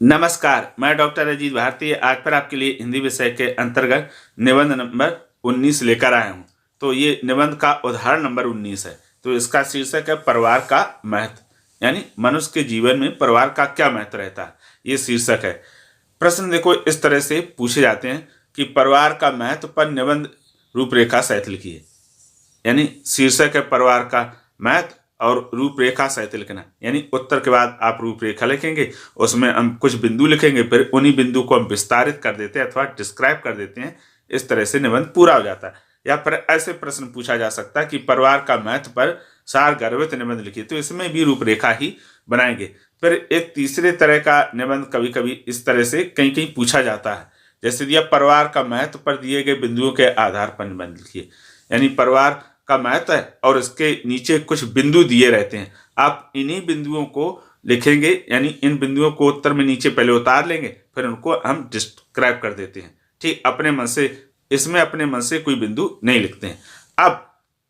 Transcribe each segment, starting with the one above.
नमस्कार, मैं डॉक्टर अजीत भारती आज पर आपके लिए हिंदी विषय के अंतर्गत निबंध नंबर 19 लेकर आया हूँ। तो ये निबंध का उदाहरण नंबर 19 है। तो इसका शीर्षक है परिवार का महत्व, यानी मनुष्य के जीवन में परिवार का क्या महत्व रहता है, ये शीर्षक है। प्रश्न देखो इस तरह से पूछे जाते हैं कि परिवार का महत्व पर निबंध रूपरेखा सहित लिखिए। यानी शीर्षक है परिवार का महत्व और रूपरेखा सहित लिखना, यानी उत्तर के बाद आप रूपरेखा लिखेंगे, उसमें हम कुछ बिंदु लिखेंगे, फिर उन्हीं बिंदु को हम विस्तारित कर देते हैं अथवा डिस्क्राइब कर देते हैं। इस तरह से निबंध पूरा हो जाता है। या फिर ऐसे प्रश्न पूछा जा सकता है कि परिवार का महत्व पर सार गर्भित निबंध लिखिए, तो इसमें भी रूपरेखा ही बनाएंगे। फिर एक तीसरे तरह का निबंध कभी कभी इस तरह से कहीं कहीं पूछा जाता है, जैसे दिया परिवार का महत्व पर दिए गए बिंदुओं के आधार पर निबंध लिखिए। यानी परिवार का महत्व है और इसके नीचे कुछ बिंदु दिए रहते हैं, आप इन्हीं बिंदुओं को लिखेंगे। यानी इन बिंदुओं को उत्तर में नीचे पहले उतार लेंगे, फिर उनको हम डिस्क्राइब कर देते हैं। ठीक अपने मन से, इसमें अपने मन से कोई बिंदु नहीं लिखते हैं। अब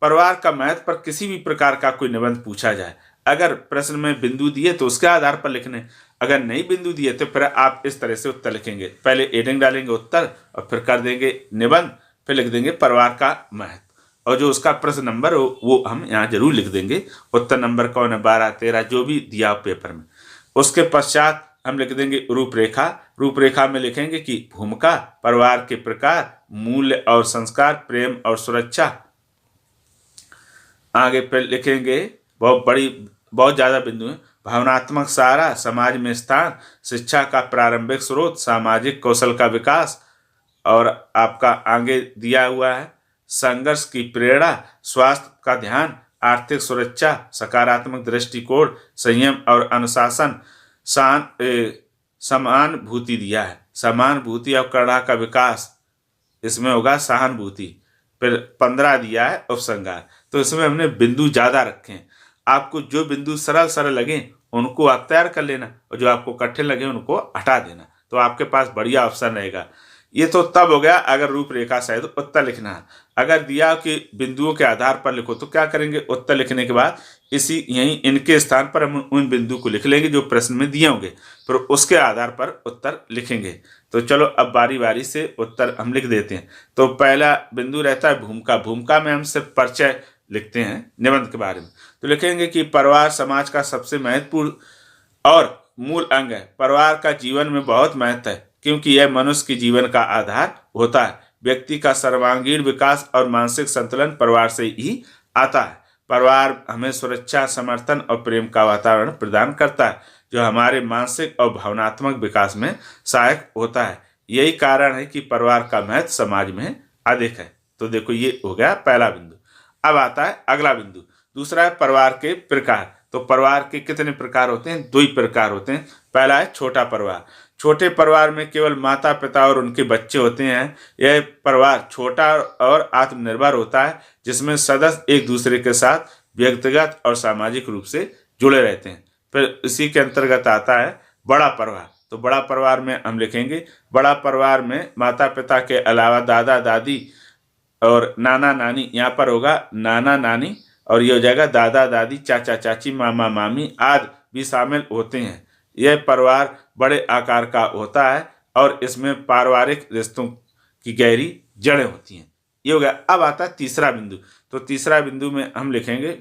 परिवार का महत्व पर किसी भी प्रकार का कोई निबंध पूछा जाए, अगर प्रश्न में बिंदु दिए तो उसके आधार पर लिखने, अगर नहीं बिंदु दिए तो फिर आप इस तरह से उत्तर लिखेंगे। पहले एडिंग डालेंगे उत्तर और फिर कर देंगे निबंध, फिर लिख देंगे परिवार का महत्व, और जो उसका प्रश्न नंबर हो वो हम यहाँ जरूर लिख देंगे। उत्तर नंबर कौन है, 12, 13 जो भी दिया हो पेपर में। उसके पश्चात हम लिख देंगे रूपरेखा। रूपरेखा में लिखेंगे कि भूमिका, परिवार के प्रकार, मूल्य और संस्कार, प्रेम और सुरक्षा। आगे फिर लिखेंगे बहुत ज्यादा बिंदु है, भावनात्मक सहारा, समाज में स्थान, शिक्षा का प्रारंभिक स्रोत, सामाजिक कौशल का विकास, और आपका आगे दिया हुआ है संघर्ष की प्रेरणा, स्वास्थ्य का ध्यान, आर्थिक सुरक्षा, सकारात्मक दृष्टिकोण, संयम और अनुशासन, समानुभूति दिया है, समानुभूति और करुणा का विकास, इसमें होगा सहानुभूति। फिर 15 दिया है उपसंहार। तो इसमें हमने बिंदु ज्यादा रखे हैं, आपको जो बिंदु सरल सरल लगे उनको आप तैयार कर लेना, और जो आपको कठिन लगे उनको हटा देना, तो आपके पास बढ़िया ऑप्शन रहेगा। ये तो तब हो गया अगर रूपरेखा सहित तो उत्तर लिखना है। अगर दिया कि बिंदुओं के आधार पर लिखो तो क्या करेंगे, उत्तर लिखने के बाद यहीं इनके स्थान पर हम उन बिंदु को लिख लेंगे जो प्रश्न में दिए होंगे, फिर उसके आधार पर उत्तर लिखेंगे। तो चलो अब बारी बारी से उत्तर हम लिख देते हैं। तो पहला बिंदु रहता है भूमिका। भूमिका में हम सिर्फ परिचय लिखते हैं निबंध के बारे में। तो लिखेंगे कि परिवार समाज का सबसे महत्वपूर्ण और मूल अंग है। परिवार का जीवन में बहुत महत्व है क्योंकि यह मनुष्य के जीवन का आधार होता है। व्यक्ति का सर्वांगीण विकास और मानसिक संतुलन परिवार से ही आता है। परिवार हमें सुरक्षा, समर्थन और प्रेम का वातावरण प्रदान करता है जो हमारे मानसिक और भावनात्मक विकास में सहायक होता है। यही कारण है कि परिवार का महत्व समाज में अधिक है। तो देखो ये हो गया पहला बिंदु। अब आता है अगला बिंदु, दूसरा है परिवार के प्रकार। तो परिवार के कितने प्रकार होते हैं, 2 ही प्रकार होते हैं। पहला है छोटा परिवार। छोटे परिवार में केवल माता पिता और उनके बच्चे होते हैं। यह परिवार छोटा और आत्मनिर्भर होता है जिसमें सदस्य एक दूसरे के साथ व्यक्तिगत और सामाजिक रूप से जुड़े रहते हैं। फिर इसी के अंतर्गत आता है बड़ा परिवार। तो बड़ा परिवार में हम लिखेंगे बड़ा परिवार में माता पिता के अलावा दादा दादी और नाना नानी, यहाँ पर होगा नाना नानी और ये हो जाएगा दादा दादी, चाचा चाची, मामा मामी आदि भी शामिल होते हैं। यह परिवार बड़े आकार का होता है और इसमें पारिवारिक रिश्तों की गहरी जड़ें होती हैं। ये हो गया। अब आता है तीसरा बिंदु। तो तीसरा बिंदु में हम लिखेंगे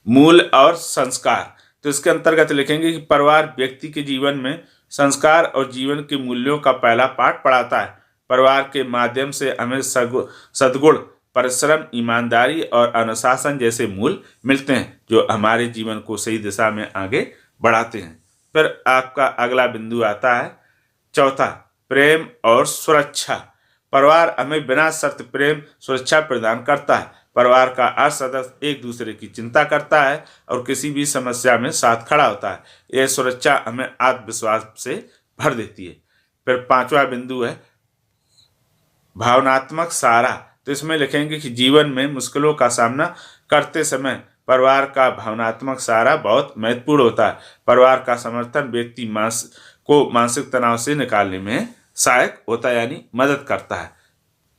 मूल और संस्कार। तो इसके अंतर्गत लिखेंगे कि परिवार व्यक्ति के जीवन में संस्कार और जीवन के मूल्यों का पहला पाठ पढ़ाता है। परिवार के माध्यम से हमें सद्गुण, परिश्रम, ईमानदारी और अनुशासन जैसे मूल मिलते हैं जो हमारे जीवन को सही दिशा में आगे बढ़ाते हैं। फिर आपका अगला बिंदु आता है चौथा, प्रेम और सुरक्षा। परिवार हमें बिना शर्त प्रेम, सुरक्षा प्रदान करता है। परिवार का हर सदस्य एक दूसरे की चिंता करता है और किसी भी समस्या में साथ खड़ा होता है। यह सुरक्षा हमें आत्मविश्वास से भर देती है। फिर 5वां बिंदु है भावनात्मक सहारा। तो इसमें लिखेंगे कि जीवन में मुश्किलों का सामना करते समय परिवार का भावनात्मक सहारा बहुत महत्वपूर्ण होता है। परिवार का समर्थन व्यक्ति को मानसिक तनाव से निकालने में सहायक होता है, यानी मदद करता है।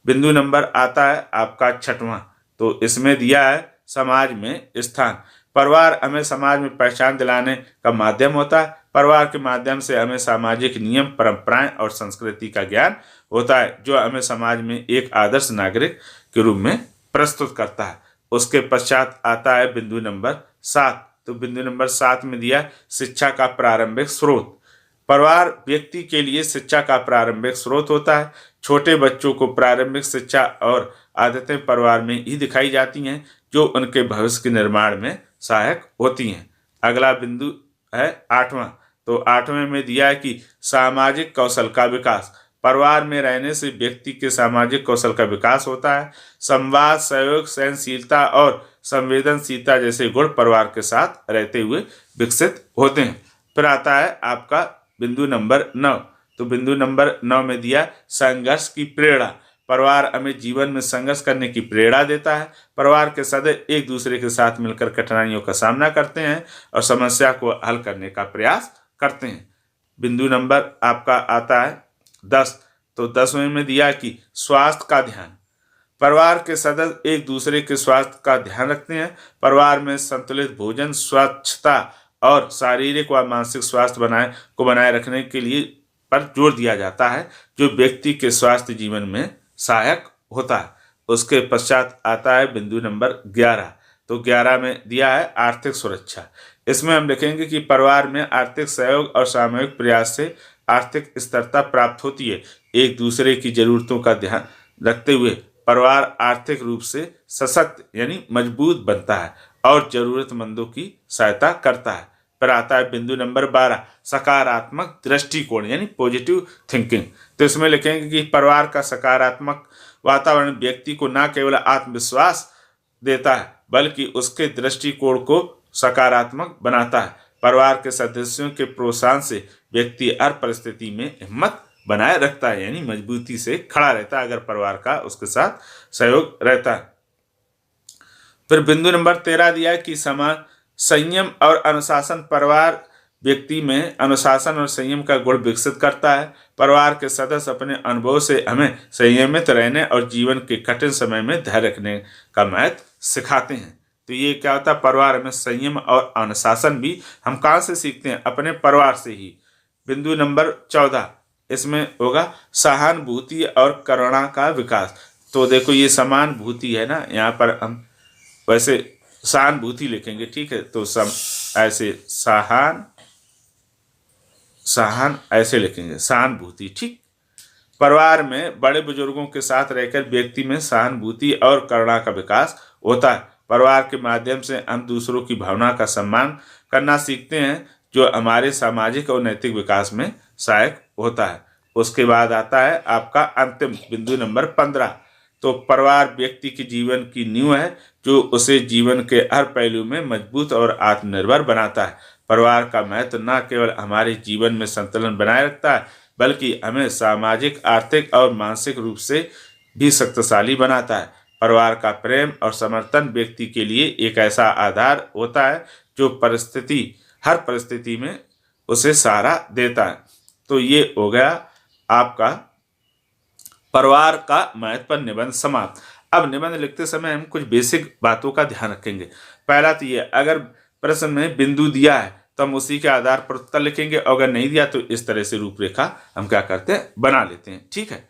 बिंदु नंबर आता है आपका 6वां। तो इसमें दिया है समाज में स्थान। परिवार हमें समाज में पहचान दिलाने का माध्यम होता है। परिवार के माध्यम से हमें सामाजिक नियम, परंपराएं और संस्कृति का ज्ञान होता है, जो हमें समाज में एक आदर्श नागरिक के रूप में प्रस्तुत करता है। उसके पश्चात आता है बिंदु नंबर 7। तो बिंदु नंबर 7 में दिया शिक्षा का प्रारंभिक स्रोत। परिवार व्यक्ति के लिए शिक्षा का प्रारंभिक स्रोत होता है। छोटे बच्चों को प्रारंभिक शिक्षा और आदतें परिवार में ही दिखाई जाती हैं, जो उनके भविष्य के निर्माण में सहायक होती हैं। अगला बिंदु है 8वां। तो 8वें में दिया है कि सामाजिक कौशल का विकास। परिवार में रहने से व्यक्ति के सामाजिक कौशल का विकास होता है। संवाद, सहयोग, सहनशीलता और संवेदनशीलता जैसे गुण परिवार के साथ रहते हुए विकसित होते हैं। फिर आता है आपका बिंदु नंबर 9। तो बिंदु नंबर 9 में दिया संघर्ष की प्रेरणा। परिवार हमें जीवन में संघर्ष करने की प्रेरणा देता है। परिवार के सदस्य एक दूसरे के साथ मिलकर कठिनाइयों का सामना करते हैं और समस्या को हल करने का प्रयास करते हैं। बिंदु नंबर आपका आता है 10। तो 10वें में दिया कि स्वास्थ्य का ध्यान। परिवार के सदस्य एक दूसरे के स्वास्थ्य का ध्यान रखते हैं। परिवार में संतुलित भोजन, स्वच्छता और शारीरिक व मानसिक स्वास्थ्य बनाए रखने के लिए पर जोर दिया जाता है, जो व्यक्ति के स्वास्थ्य जीवन में सहायक होता है। उसके पश्चात आता है बिंदु नंबर 11। तो 11 में दिया है आर्थिक सुरक्षा। इसमें हम लिखेंगे कि परिवार में आर्थिक सहयोग और सामूहिक प्रयास से आर्थिक स्थिरता प्राप्त होती है। एक दूसरे की जरूरतों का ध्यान रखते हुए परिवार आर्थिक रूप से सशक्त यानी मजबूत बनता है और जरूरतमंदों की सहायता करता है। फिर आता है बिंदु नंबर 12 सकारात्मक दृष्टिकोण यानी पॉजिटिव थिंकिंग। तो इसमें लिखेंगे कि परिवार का सकारात्मक वातावरण व्यक्ति को न केवल आत्मविश्वास देता है, बल्कि उसके दृष्टिकोण को सकारात्मक बनाता है। परिवार के सदस्यों के प्रोत्साहन से व्यक्ति हर परिस्थिति में हिम्मत बनाए रखता है, यानी मजबूती से खड़ा रहता है अगर परिवार का उसके साथ सहयोग रहता है। फिर बिंदु नंबर 13 दिया कि समान संयम और अनुशासन। परिवार व्यक्ति में अनुशासन और संयम का गुण विकसित करता है। परिवार के सदस्य अपने अनुभव से हमें संयमित रहने और जीवन के कठिन समय में धैर्य रखने का महत्व सिखाते हैं। तो ये क्या होता है, परिवार में संयम और अनुशासन भी हम कहाँ से सीखते हैं, अपने परिवार से ही। बिंदु नंबर 14 इसमें होगा सहानुभूति और करुणा का विकास। तो देखो ये सहानुभूति है ना, यहाँ पर हम वैसे सहानुभूति लिखेंगे, ठीक है। तो ऐसे सहान ऐसे लिखेंगे, सहानुभूति, ठीक। परिवार में बड़े बुजुर्गों के साथ रहकर व्यक्ति में सहानुभूति और करुणा का विकास होता है। परिवार के माध्यम से हम दूसरों की भावना का सम्मान करना सीखते हैं, जो हमारे सामाजिक और नैतिक विकास में सहायक होता है। उसके बाद आता है आपका अंतिम बिंदु नंबर 15। तो परिवार व्यक्ति के जीवन की नींव है, जो उसे जीवन के हर पहलू में मजबूत और आत्मनिर्भर बनाता है। परिवार का महत्व न केवल हमारे जीवन में संतुलन बनाए रखता है, बल्कि हमें सामाजिक, आर्थिक और मानसिक रूप से भी शक्तिशाली बनाता है। परिवार का प्रेम और समर्थन व्यक्ति के लिए एक ऐसा आधार होता है जो हर परिस्थिति में उसे सहारा देता है। तो ये हो गया आपका परिवार का महत्व पर निबंध समाप्त। अब निबंध लिखते समय हम कुछ बेसिक बातों का ध्यान रखेंगे। पहला तो ये, अगर प्रश्न में बिंदु दिया है तो हम उसी के आधार पर उत्तर लिखेंगे, और अगर नहीं दिया तो इस तरह से रूपरेखा हम क्या करते हैं, बना लेते हैं, ठीक है।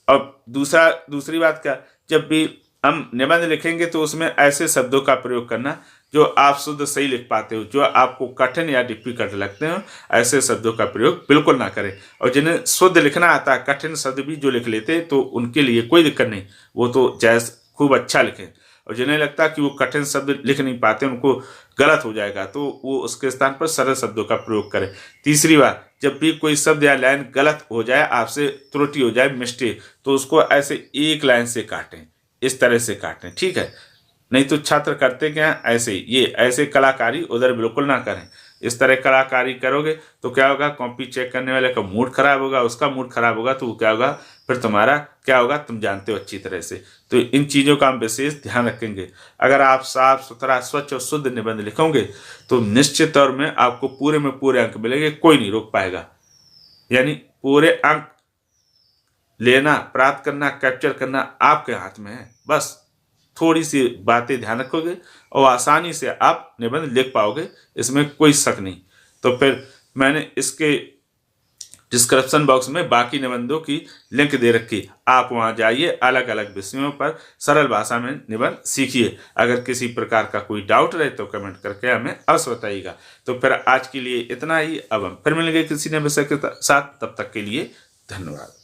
अब दूसरी बात क्या, जब भी हम निबंध लिखेंगे तो उसमें ऐसे शब्दों का प्रयोग करना जो आप शुद्ध सही लिख पाते हो। जो आपको कठिन या डिफिकल्ट लगते हो, ऐसे शब्दों का प्रयोग बिल्कुल ना करें। और जिन्हें शुद्ध लिखना आता है, कठिन शब्द भी जो लिख लेते तो उनके लिए कोई दिक्कत नहीं, वो तो जैस खूब अच्छा लिखें। और जिन्हें लगता है कि वो कठिन शब्द लिख नहीं पाते, उनको गलत हो जाएगा, तो वो उसके स्थान पर सरल शब्दों का प्रयोग करें। तीसरी बात, जब भी कोई शब्द या लाइन गलत हो जाए, आपसे त्रुटि हो जाए, मिस्टेक, तो उसको ऐसे एक लाइन से काटें, इस तरह से काटें, ठीक है। नहीं तो छात्र करते क्या, ऐसे कलाकारी उधर बिल्कुल ना करें। इस तरह कलाकारी करोगे तो क्या होगा, कॉपी चेक करने वाले का मूड खराब होगा, उसका मूड खराब होगा, तो क्या होगा, फिर तुम्हारा क्या होगा, तुम जानते हो अच्छी तरह से। तो इन चीज़ों का हम विशेष ध्यान रखेंगे। अगर आप साफ सुथरा, स्वच्छ और शुद्ध निबंध लिखोगे तो निश्चित तौर में आपको पूरे में पूरे अंक मिलेंगे, कोई नहीं रोक पाएगा। यानी पूरे अंक लेना, प्राप्त करना, कैप्चर करना आपके हाथ में है, बस थोड़ी सी बातें ध्यान रखोगे और आसानी से आप निबंध लिख पाओगे, इसमें कोई शक नहीं। तो फिर मैंने इसके डिस्क्रिप्शन बॉक्स में बाकी निबंधों की लिंक दे रखी, आप वहां जाइए, अलग अलग विषयों पर सरल भाषा में निबंध सीखिए। अगर किसी प्रकार का कोई डाउट रहे तो कमेंट करके हमें अवश्य बताइएगा। तो फिर आज के लिए इतना ही, अब हम फिर मिलेंगे किसी नए विषय के साथ, तब तक के लिए धन्यवाद।